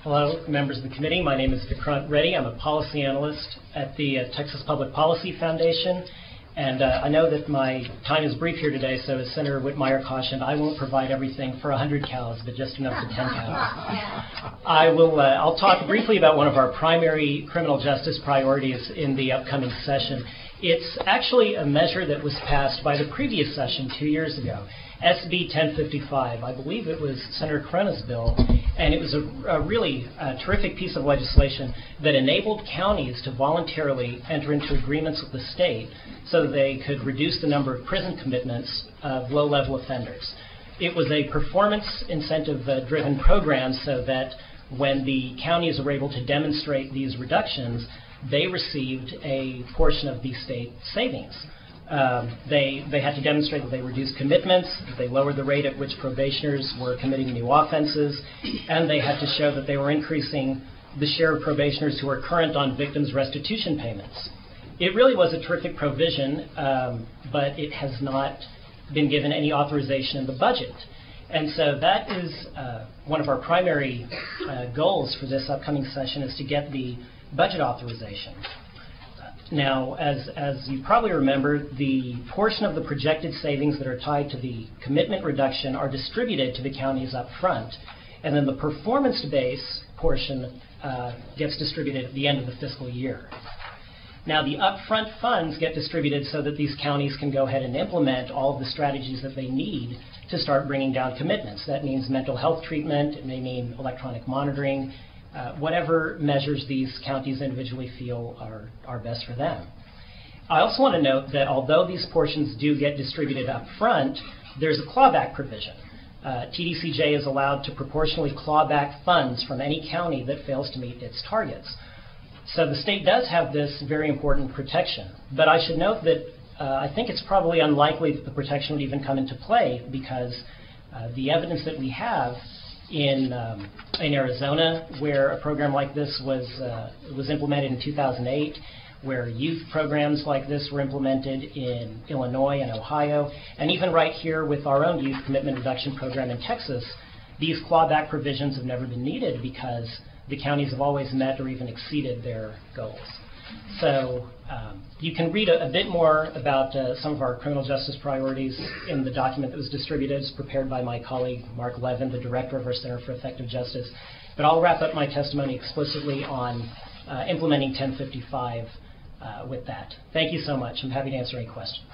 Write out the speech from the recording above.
Hello, members of the committee. My name is Vikrant Reddy. I'm a policy analyst at the Texas Public Policy Foundation. And I know that my time is brief here today, so as Senator Whitmire cautioned, I won't provide everything for 100 cows, but just enough for 10 cows. I'll talk briefly about one of our primary criminal justice priorities in the upcoming session. It's actually a measure that was passed by the previous session 2 years ago, SB 1055. I believe it was Senator Corona's bill, and it was a really terrific piece of legislation that enabled counties to voluntarily enter into agreements with the state so that they could reduce the number of prison commitments of low-level offenders. It was a performance incentive-driven program so that when the counties were able to demonstrate these reductions, they received a portion of the state savings. They had to demonstrate that they reduced commitments, that they lowered the rate at which probationers were committing new offenses, and they had to show that they were increasing the share of probationers who are current on victims' restitution payments. It really was a terrific provision, but it has not been given any authorization in the budget. And so that is one of our primary goals for this upcoming session, is to get the budget authorization. Now, as you probably remember, the portion of the projected savings that are tied to the commitment reduction are distributed to the counties up front, and then the performance-based portion gets distributed at the end of the fiscal year. Now, the upfront funds get distributed so that these counties can go ahead and implement all of the strategies that they need to start bringing down commitments. That means mental health treatment, it may mean electronic monitoring, whatever measures these counties individually feel are best for them. I also want to note that although these portions do get distributed up front, there's a clawback provision. TDCJ is allowed to proportionally claw back funds from any county that fails to meet its targets. So the state does have this very important protection. But I should note that I think it's probably unlikely that the protection would even come into play, because the evidence that we have in Arizona, where a program like this was implemented in 2008, where youth programs like this were implemented in Illinois and Ohio, and even right here with our own youth commitment reduction program in Texas, these clawback provisions have never been needed because the counties have always met or even exceeded their goals. So you can read a bit more about some of our criminal justice priorities in the document that was distributed. It's prepared by my colleague Mark Levin, the director of our Center for Effective Justice. But I'll wrap up my testimony explicitly on implementing 1055 with that. Thank you so much. I'm happy to answer any questions.